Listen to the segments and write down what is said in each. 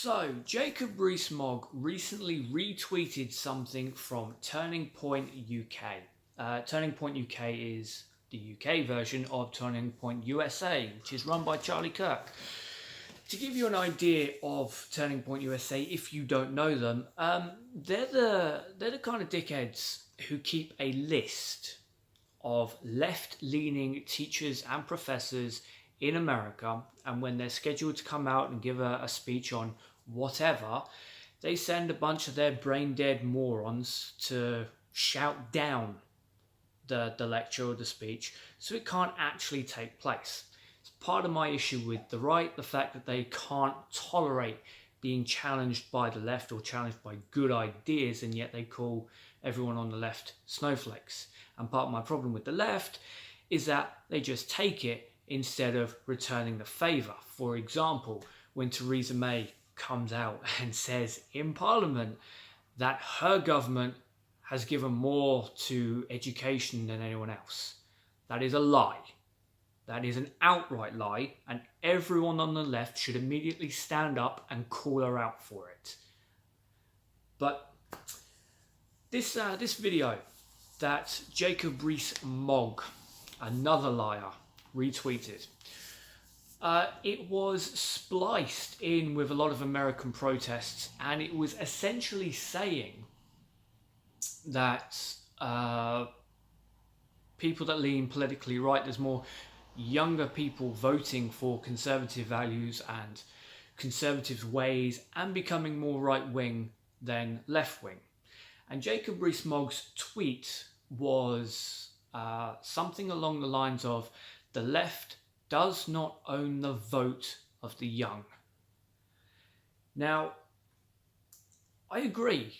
So, Jacob Rees-Mogg recently retweeted something from Turning Point UK. Turning Point UK is the UK version of Turning Point USA, which is run by Charlie Kirk. To give you an idea of Turning Point USA, if you don't know them, they're the kind of dickheads who keep a list of left-leaning teachers and professors in America, and when they're scheduled to come out and give a speech on whatever, they send a bunch of their brain-dead morons to shout down the lecture or the speech so it can't actually take place. It's part of my issue with the right, the fact that they can't tolerate being challenged by the left or challenged by good ideas, and yet they call everyone on the left snowflakes. And part of my problem with the left is that they just take it instead of returning the favour. For example, when Theresa May comes out and says in Parliament that her government has given more to education than anyone else. That is a lie. That is an outright lie, and everyone on the left should immediately stand up and call her out for it. But this video that Jacob Rees-Mogg, another liar, retweeted, it was spliced in with a lot of American protests, and it was essentially saying that people that lean politically right, there's more younger people voting for conservative values and conservative ways and becoming more right-wing than left-wing. And Jacob Rees-Mogg's tweet was something along the lines of, the left does not own the vote of the young. Now, I agree.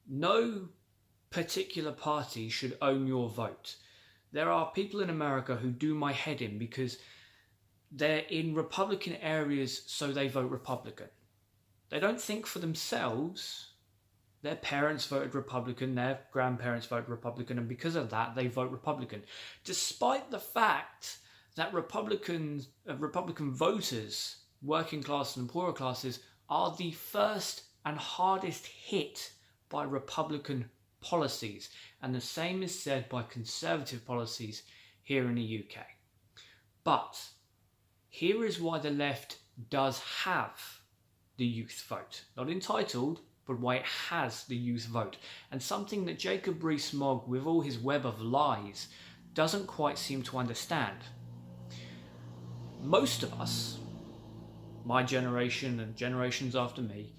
No particular party should own your vote. There are people in America who do my head in because they're in Republican areas, so they vote Republican. They don't think for themselves. Their parents voted Republican, their grandparents voted Republican, and because of that, they vote Republican. Despite the fact that Republican voters, working class and poorer classes, are the first and hardest hit by Republican policies. And the same is said by conservative policies here in the UK. But here is why the left does have the youth vote. Not entitled, but why it has the youth vote. And something that Jacob Rees-Mogg, with all his web of lies, doesn't quite seem to understand. Most of us, my generation and generations after me,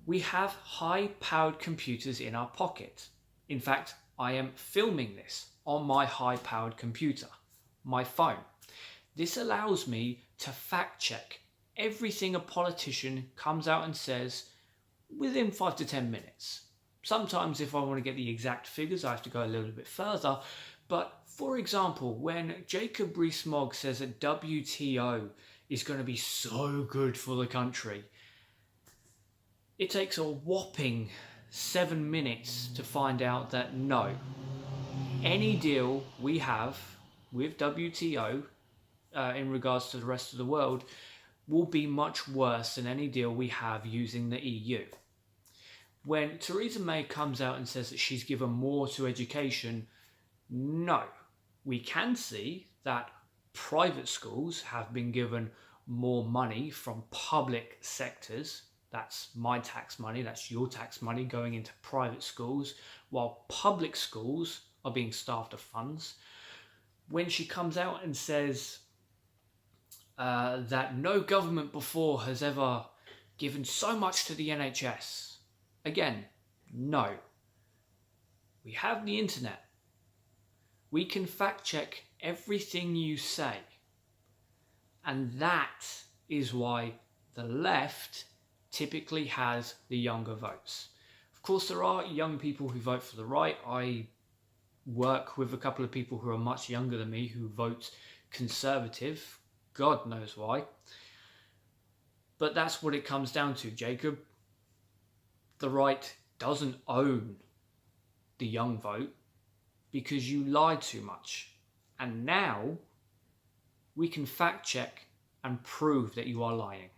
we have high-powered computers in our pocket. In fact, I am filming this on my high-powered computer, my phone. This allows me to fact-check everything a politician comes out and says within 5 to 10 minutes. Sometimes if I want to get the exact figures, I have to go a little bit further. But for example, when Jacob Rees-Mogg says that WTO is going to be so good for the country, it takes a whopping 7 minutes to find out that no, any deal we have with WTO in regards to the rest of the world will be much worse than any deal we have using the EU. When Theresa May comes out and says that she's given more to education, no. We can see that private schools have been given more money from public sectors. That's my tax money, that's your tax money going into private schools, while public schools are being starved of funds. When she comes out and says that no government before has ever given so much to the NHS, again, no. We have the internet. We can fact check everything you say. And that is why the left typically has the younger votes. Of course, there are young people who vote for the right. I work with a couple of people who are much younger than me who vote conservative. God knows why. But that's what it comes down to, Jacob. The right doesn't own the young vote because you lied too much. And now we can fact check and prove that you are lying.